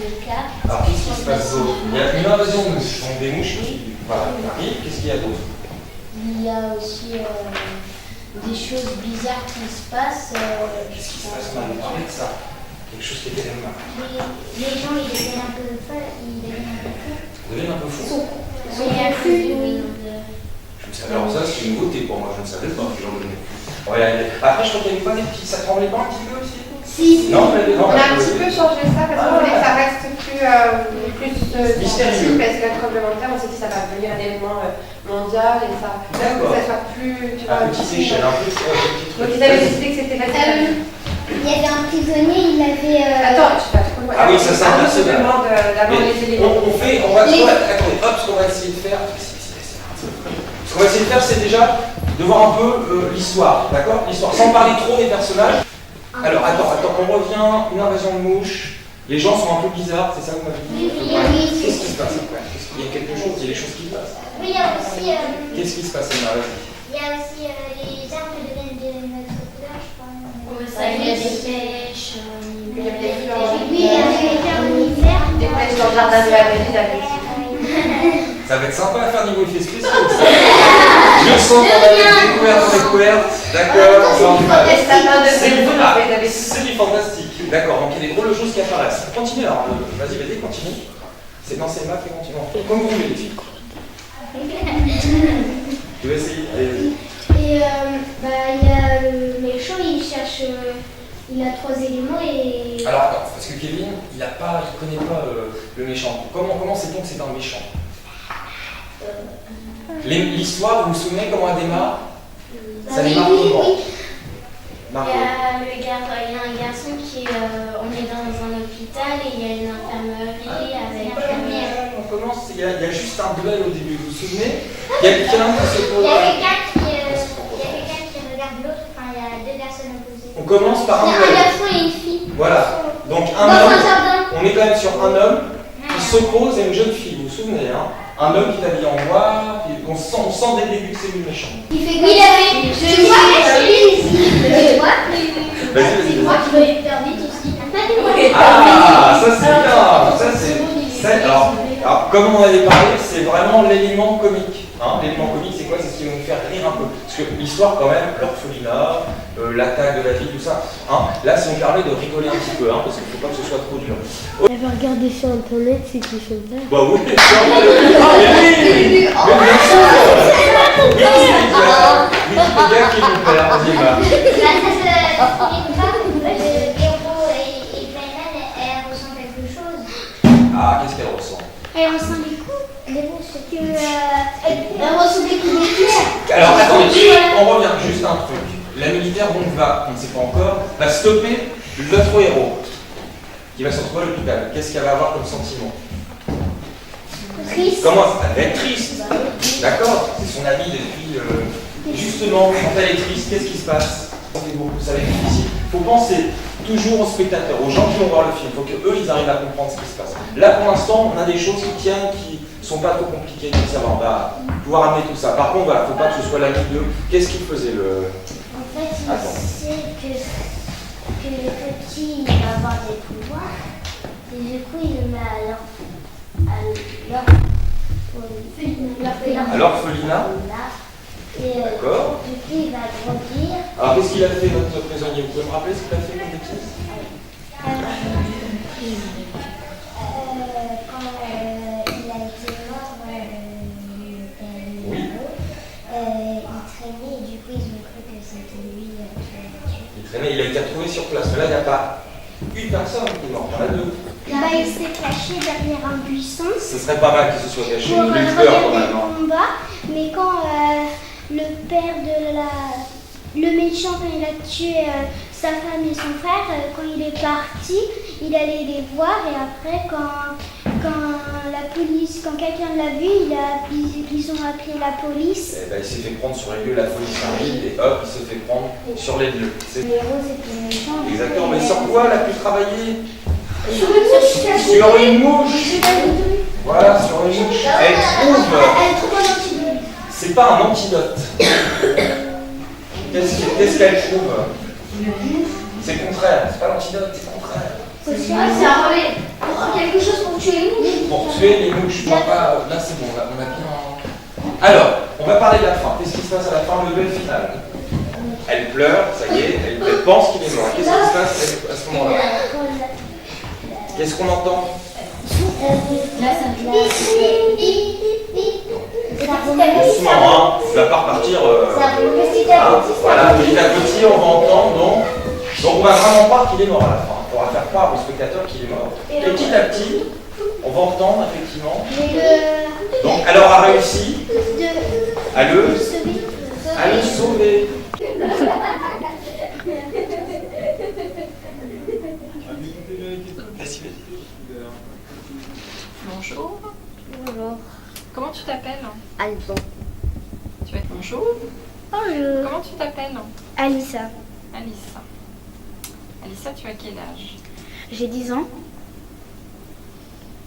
de cap. Alors qu'est-ce qui se passe d'autre? Il y a une invasion de mouches, donc des mouches qui arrivent. Qu'est-ce qu'il y a d'autre? Il y a aussi des choses bizarres qui se passent. Qu'est-ce qui se passe? On avait parlé de ça. Quelque chose qui était tellement. Les gens, ils deviennent un peu fous. Ils deviennent un peu fous. Ils deviennent fous. Alors ça, c'est une nouveauté pour moi. Je ne savais pas que les gens devenaient fous. On va y arriver. Après, je crois qu'il n'y avait pas des petits. Ça tremblait pas un petit peu aussi? Si. Non, mais on a un petit peu changé ça parce qu'on voulait que ça reste plus mystérieux. Parce que le tremblement de terre, on s'est dit que ça va devenir un événement mondial et ça, que ça soit plus, tu vois, à petite échelle, un peu. Donc ils avaient décidé que c'était facile. Il y avait un prisonnier, il avait. Attends, je sais pas trop. Ah oui, ça c'est un se demande d'avoir les éléments. Attendez, hop, ce qu'on va essayer de faire. Ce qu'on va essayer de faire, c'est déjà de voir un peu l'histoire, d'accord? L'histoire, sans parler trop des personnages. Alors, attends, on revient, une invasion de mouches. Les gens sont un peu bizarres, c'est ça que vous m'avez dit? Oui. Qu'est-ce qui se passe après? Il y a quelque chose, il y a des choses qui se passent. Oui, il y a aussi. Qu'est-ce qui se passe, Emma? Vas-y. Il y a aussi les arbres deviennent de notre couleur, je crois. Il y a des pêches. Il y a des fleurs. Oui, il y a des fleurs en hiver. Des pêches dans le jardin de la Belle. Ça va être sympa à faire niveau effets spéciaux. Je sens qu'on a des découvertes. D'accord, c'est du fantastique. D'accord, donc il y a des drôles de choses qui apparaissent. Continue alors, vas-y, continue. C'est dans ces maps qui continuent. Comme vous voulez, les filles. Tu vas essayer, allez. Et il y a le méchant, il cherche. Il a 3 éléments et. Alors attends, parce que Kevin, il connaît pas le méchant. Comment sait-on que c'est un méchant? L'histoire, vous vous souvenez comment elle démarre? Ça démarre comment? Il y a un garçon qui on est dans un hôpital et il y a une infirmerie avec on commence, il y a juste un duel au début, vous vous souvenez? Il y a quelqu'un qui se pose. Il y a quelqu'un qui regarde l'autre, enfin il y a 2 personnes opposées. On commence par un Un duel. garçon et une fille. Voilà, donc Dans un jardin. on est quand même sur un homme qui s'oppose à une jeune fille, vous vous souvenez, hein? Un homme qui est habillé en noir, on sent dès le début que c'est lui le méchant. Il fait quoi? Je vois. Vas-y. Moi qui veux lui faire vite aussi. Ah, ça c'est bien. Alors, comme on avait parlé, c'est vraiment l'élément comique. Hein, l'élément comique, c'est quoi? C'est ce qui va nous faire rire un peu. Parce que l'histoire, quand même, l'orphelinat, l'attaque de la ville, tout ça. Hein, là, ça nous permet de rigoler un petit peu, hein, parce qu'il ne faut pas que ce soit trop dur. Elle va regarder sur internet si tu fais ça. Bah oui, bien sûr. Mais bien sûr. Oui, c'est bien qui nous fait, vas-y, Emma. Ah, qu'est-ce qu'elle ressent? Elle ressent des coups. Elle ressent des coups d'éclair. Alors attendez, on revient juste un truc. La militaire donc on ne sait pas encore, va stopper notre héros qui va se retrouver à l'hôpital. Qu'est-ce qu'elle va avoir comme sentiment? Triste. Comment elle va être triste? D'accord, c'est son ami depuis. Justement, quand elle est triste, qu'est-ce qui se passe? Ça va être difficile. Il faut penser toujours aux spectateurs, aux gens qui vont voir le film. Il faut qu'eux, ils arrivent à comprendre ce qui se passe. Là, pour l'instant, on a des choses qui tiennent, qui ne sont pas trop compliquées. Donc ça va, on va pouvoir amener tout ça. Par contre, il ne faut pas que ce soit l'ami d'eux. Qu'est-ce qu'il faisait le... En fait, il sait que le petit il va avoir des pouvoirs. Et du coup, il le met à l'orphelinat. Et d'accord. Du coup, il va grandir. Alors, qu'est-ce qu'il a fait, notre prisonnier? Vous pouvez me rappeler ce qu'il a fait comme bêtise? Quand il a été mort, il traînait et du coup, ils ont cru que c'était lui qui l'a tué. Il traînait, il a été retrouvé sur place. Mais là, il n'y a pas une personne qui est morte, il y en a 2. Il s'est caché derrière un buisson. Ce serait pas mal qu'il se soit caché. Pour Il a eu peur quand regarder même. le combat, mais quand le père de le méchant, quand il a tué sa femme et son frère, quand il est parti, il allait les voir et après quand la police, quand quelqu'un l'a vu, ils ont appelé la police. Eh ben, il s'est fait prendre sur les lieux, la police arrive et hop, il se fait prendre sur les lieux. Le héros c'était le méchant. Exactement, mais sur quoi elle a pu travailler? Sur une mouche. Sur une mouche. Voilà, sur une mouche. Elle trouve un antidote. C'est pas un antidote. Qu'est-ce qu'elle trouve? C'est le contraire. C'est pas l'antidote, c'est le contraire. C'est un relais. Quelque tuer les mouches. On va pas... Là, c'est bon, là, on a bien... Alors, on va parler de la fin. Qu'est-ce qui se passe à la fin, le duel final? Elle pleure, ça y est, elle pense qu'il est mort. Qu'est-ce qui se passe à ce moment-là? Qu'est-ce qu'on entend? Doucement, hein, tu vas pas repartir. Voilà, petit à petit, on va entendre. Donc on va vraiment croire qu'il est mort à la fin. On va faire croire au spectateur qu'il est mort. Et petit à petit, on va entendre effectivement. Donc elle aura réussi à le sauver. Bonjour. Bonjour. Comment tu t'appelles? Alban. Tu vas être bonjour. Bonjour. Comment tu t'appelles? Alissa. Alissa. Alissa, tu as quel âge? J'ai 10 ans.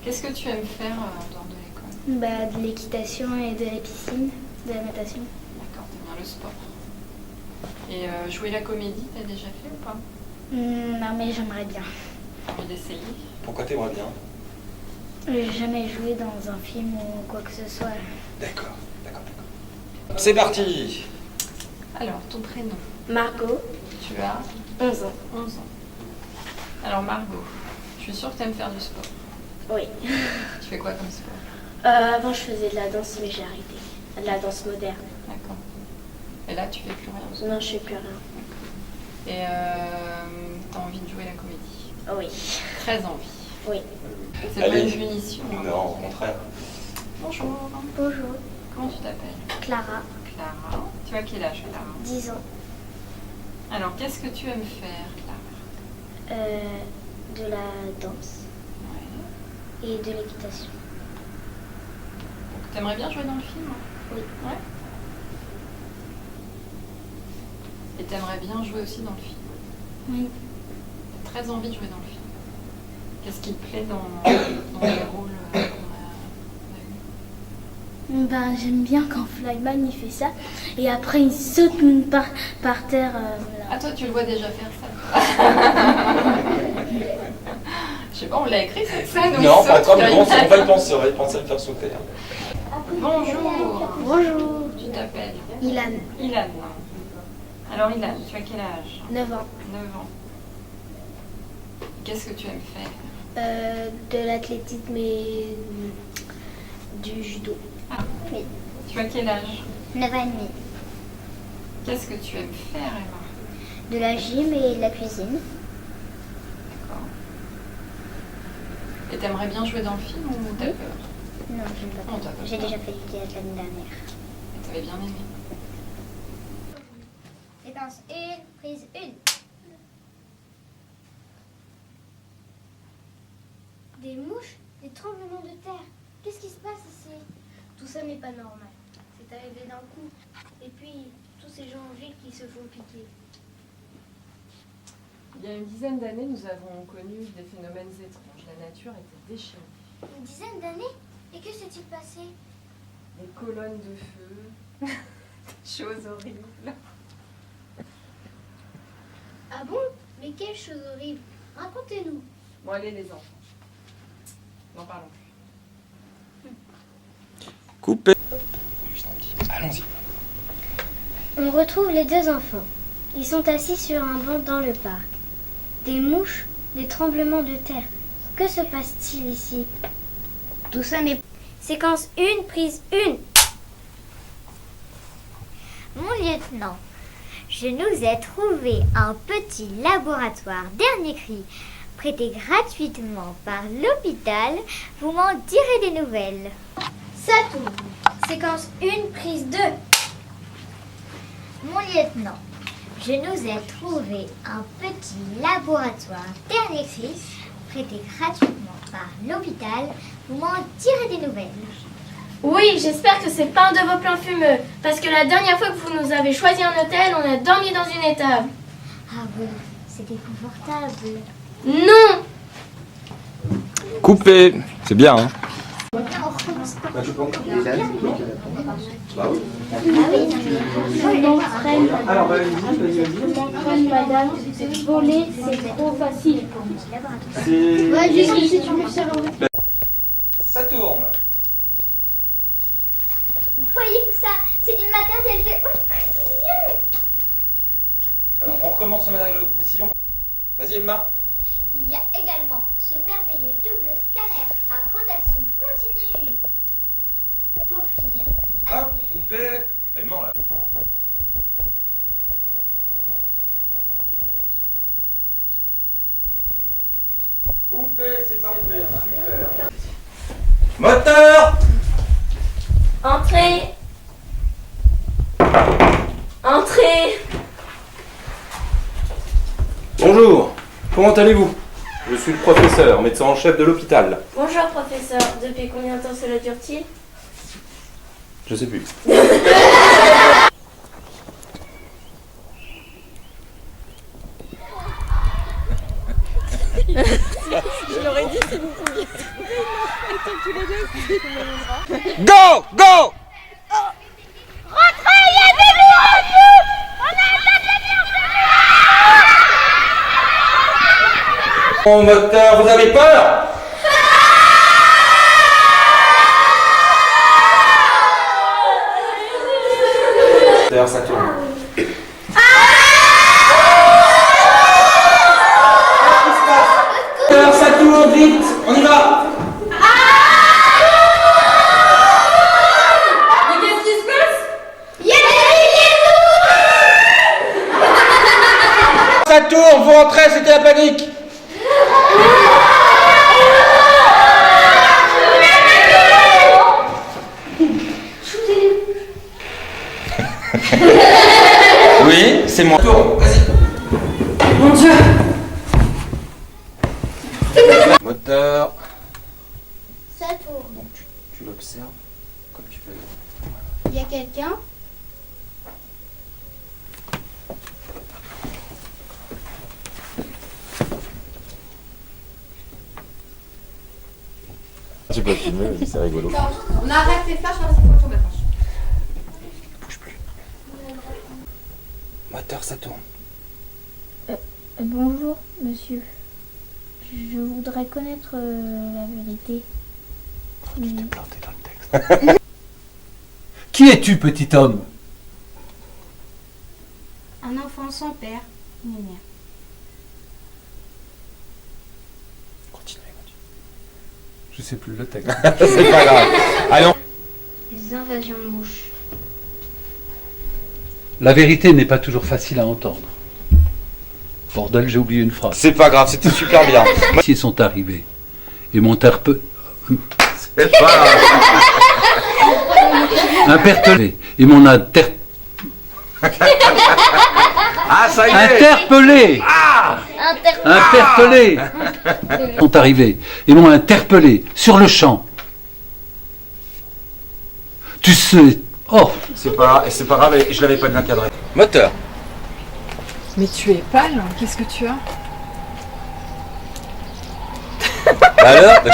Qu'est-ce que tu aimes faire en dehors de l'école? De l'équitation et de la piscine, de la natation. D'accord, t'aimes bien le sport. Et jouer la comédie, t'as déjà fait ou pas? Non, mais j'aimerais bien. T'as envie d'essayer? Pourquoi t'aimerais bien? J'ai jamais joué dans un film ou quoi que ce soit. D'accord. C'est parti. Alors, ton prénom? Margot, Tu as 11 ans. 11 ans. Alors Margot, je suis sûre que tu aimes faire du sport. Oui. Tu fais quoi comme sport? Avant, je faisais de la danse, mais j'ai arrêté. De la danse moderne. D'accord. Et là, tu fais plus rien? Non, je fais plus rien. Et t'as envie de jouer la comédie? Oui. Très envie. Oui. C'est pas une punition? Non, au contraire. Bonjour. Bonjour. Comment tu t'appelles? Clara, Clara. Tu as quel âge, Clara? 10 ans. Alors, qu'est-ce que tu aimes faire, Clara? De la danse Ouais. et de l'équitation. Donc, t'aimerais bien jouer dans le film? Oui. Ouais. Et t'aimerais bien jouer aussi dans le film? Oui. T'as très envie de jouer dans le film. Qu'est-ce qui te plaît dans les rôles qu'on a eu? J'aime bien quand Flyman il fait ça et après il saute par terre. Voilà. Ah, toi, tu le vois déjà faire ça? Je sais pas, on l'a écrit cette scène? Non, pas encore, mais bon, on va y penser, on va y penser à le faire sauter. Bonjour. Bonjour. Tu t'appelles? Ilan, Ilan. Alors, Ilan, tu as quel âge? 9 ans. 9 ans. Qu'est-ce que tu aimes faire? De l'athlétisme et du judo. Ah. Oui. Tu as quel âge? 9 ans et demi. Qu'est-ce que tu aimes faire, Emma? De la gym et de la cuisine. D'accord. Et t'aimerais bien jouer dans le film ou t'as peur? Non, j'aime pas. Non, t'as pas J'ai peur. déjà fait du théâtre l'année dernière. Et t'avais bien aimé? Séquence 1, prise 1. Des mouches, des tremblements de terre. Qu'est-ce qui se passe ici? Tout ça n'est pas normal. C'est arrivé d'un coup. Et puis, tous ces gens en ville qui se font piquer. Il y a une dizaine d'années, nous avons connu des phénomènes étranges. La nature était déchaînée. Une dizaine d'années? Et que s'est-il passé? Des colonnes de feu, des choses horribles. Ah bon? Mais quelle chose horrible. Racontez-nous. Bon, allez les enfants, n'en parlons plus. Coupé. Allons-y. On retrouve les deux enfants. Ils sont assis sur un banc dans le parc. Des mouches, des tremblements de terre. Que se passe-t-il ici? Tout ça n'est... Séquence 1, prise 1. Mon lieutenant, je nous ai trouvé un petit laboratoire dernier cri, prêté gratuitement par l'hôpital. Vous m'en direz des nouvelles. Ça tourne. Séquence 1, prise 2. Mon lieutenant, je nous ai trouvé un petit laboratoire dernier cri, prêté gratuitement par l'hôpital. Vous m'en direz des nouvelles. Oui, j'espère que c'est pas un de vos plans fumeux. Parce que la dernière fois que vous nous avez choisi un hôtel, on a dormi dans une étable. Ah oui, c'était confortable. Non! Coupé. C'est bien, hein? Madame, voler, c'est trop facile. ça tourne. Vous voyez que ça, c'est du matériel de haute précision. Alors, on recommence le matériel de haute précision. Vas-y, Emma. Il y a également ce merveilleux double scanner à rotation continue. Pour finir, Hop, coupé. Emma, là. Coupé, c'est parfait, super. Moteur. Entrez. Entrez. Bonjour, comment allez-vous? Je suis le professeur, médecin en chef de l'hôpital. Bonjour professeur, depuis combien de temps cela dure-t-il? Je sais plus. Je l'aurais dit si vous pouviez trouver tous les deux. Go! Go! rentrez, il y a des loups en dessous. On a un Mon moteur, vous avez peur? Moteur, ça tourne. Moteur, ça tourne, vite, on y va. Mais qu'est-ce qui se passe? Il y a des Ça tourne, vous rentrez, c'était la panique. Oui, c'est moi. Tourne, vas-y. Mon Dieu! Moteur. Ça tourne. Donc tu l'observes comme tu veux. Il y a quelqu'un? Tu peux filmer, c'est rigolo. On arrête les flashs, on va essayer de tourner la flash. Bouge plus. Moteur, ça tourne. Bonjour, monsieur. Je voudrais connaître la vérité. Mais- Planté dans le texte. Qui es-tu, petit homme? Un enfant sans père ni mère. Continuez. Je sais plus le texte. C'est pas grave. Allons. Les invasions de mouches. La vérité n'est pas toujours facile à entendre. Bordel, j'ai oublié une phrase. C'est pas grave, c'était super bien. Ils sont arrivés et m'ont C'est pas grave. interpellé. Ils m'ont Ah, ça y est. interpellé. Interpellé. Ils sont arrivés et m'ont interpellé sur le champ. Tu sais. Oh, C'est pas grave, et je l'avais pas bien cadré. Moteur. Mais tu es pâle, qu'est-ce que tu as? Alors bah,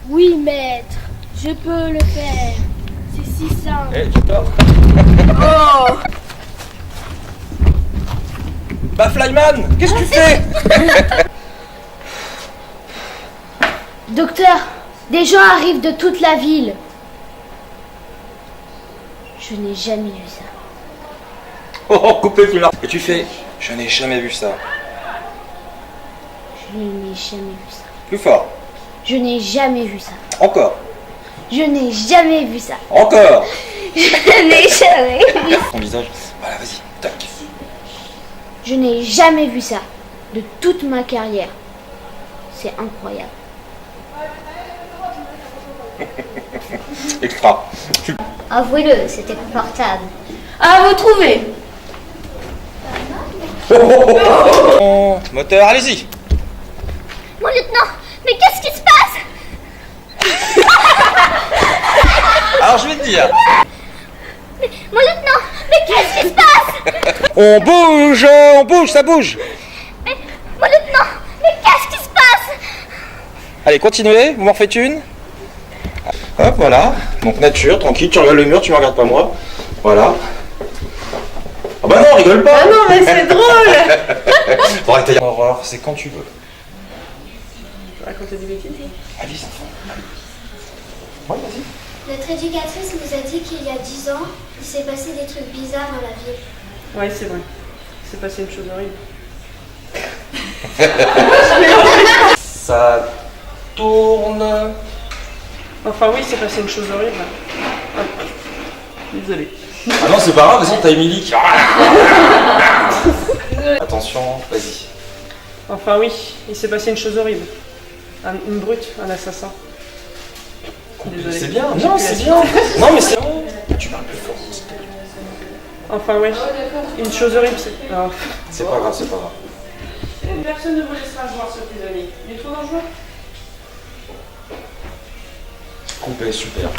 Oui, maître, je peux le faire. C'est si simple. Eh, tu dors. Oh! Bah, Flyman, qu'est-ce que tu fais? Docteur, des gens arrivent de toute la ville. Je n'ai jamais vu ça. Oh, coupé plus là. Et tu fais, je n'ai jamais vu ça. Je n'ai jamais vu ça. Plus fort. Je n'ai jamais vu ça. Encore. Je n'ai jamais vu ça. Encore. Je n'ai jamais vu ça. Ton visage. Voilà, vas-y, tac. Je n'ai jamais vu ça. De toute ma carrière. C'est incroyable. Extra. Avouez-le, c'était confortable. À vous trouver. Moteur, allez-y. Mon lieutenant, mais qu'est-ce qui se passe? Alors je vais te dire. Mon lieutenant, mais qu'est-ce qui se passe? On bouge, ça bouge. Mais, mon lieutenant, mais qu'est-ce qui se passe? Allez, continuez, vous m'en faites une. Hop, voilà. Donc nature, tranquille, tu regardes le mur, tu me regardes pas moi. Voilà. Ah bah non, rigole pas. Ah non, mais c'est drôle. Bon, arrêtez. Horreur, c'est quand tu veux. Je vais raconter des bêtises. Allez, ça va. Ouais, vas-y. Notre éducatrice nous a dit qu'il y a 10 ans, il s'est passé des trucs bizarres dans la ville. Ouais, c'est vrai. C'est passé une chose horrible. Ça tourne. Enfin oui, c'est passé une chose horrible. Hop. Désolé. Ah non, c'est pas grave, de toute façon, t'as Émilie qui... Attention, vas-y. Enfin oui, il s'est passé une chose horrible. Une brute, un assassin. Désolé. C'est bien, non, c'est bien. Non, mais c'est... Tu parles plus fort. Enfin oui, une chose horrible, c'est... Oh. C'est pas grave, c'est pas grave. Personne ne vous laissera voir ce prisonnier. Il est trop dangereux. Coupé, super.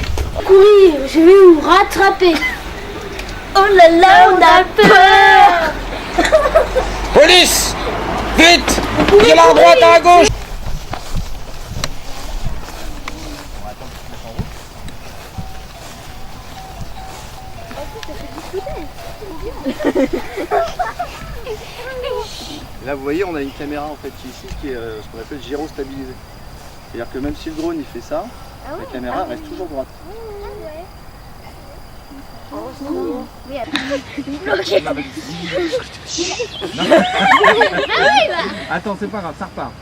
Courir, je vais vous rattraper. Oh là là, on a peur. Police! Vite! Il y a à droite, à gauche! Là, vous voyez, on a une caméra en fait ici qui est ce qu'on appelle gyrostabilisée. C'est-à-dire que même si le drone il fait ça, la caméra reste toujours droite. Attends, c'est pas grave, ça repart.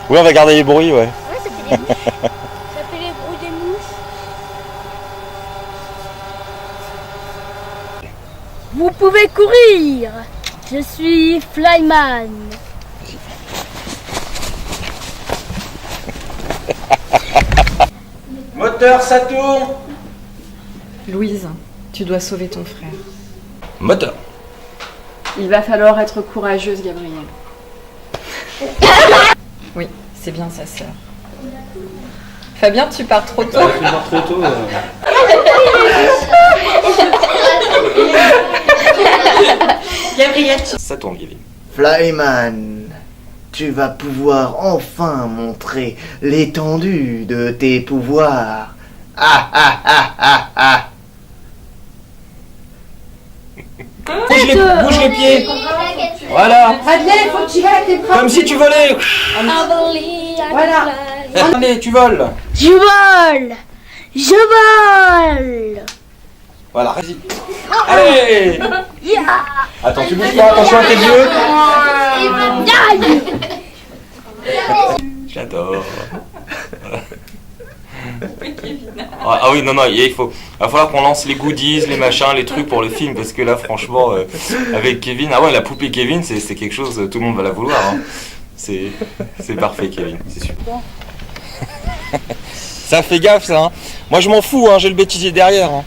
Oui, on va garder les bruits, ouais. Ouais, ça fait des mouches. Ça fait les bruits des mouches. Vous pouvez courir. Je suis Flyman. Moteur, ça tourne. Louise, tu dois sauver ton frère. Moteur. Il va falloir être courageuse, Gabrielle. Oui, c'est bien sa sœur. Fabien, tu pars trop tôt. Tu pars trop tôt. Gabrielle, Ça tourne, Kevin. Flyman, tu vas pouvoir enfin montrer l'étendue de tes pouvoirs. Ah ah ah ah ah. Bouge les pieds. Voilà. Fabien, il faut que tu vas avec tes bras. Comme si tu volais. Voilà. Allez, tu voles. Je vole. Je vole. Voilà, vas-y. Allez. Attends, tu bouges pas, attention à tes yeux. J'adore. Ah oui, non, il va falloir qu'on lance les goodies, les machins, les trucs pour le film, parce que là, franchement, avec Kevin, ah ouais, la poupée Kevin, c'est quelque chose, tout le monde va la vouloir. Hein. C'est parfait, Kevin, c'est super. Ça fait gaffe, ça. Hein. Moi, je m'en fous, hein, j'ai le bêtisier derrière. Hein.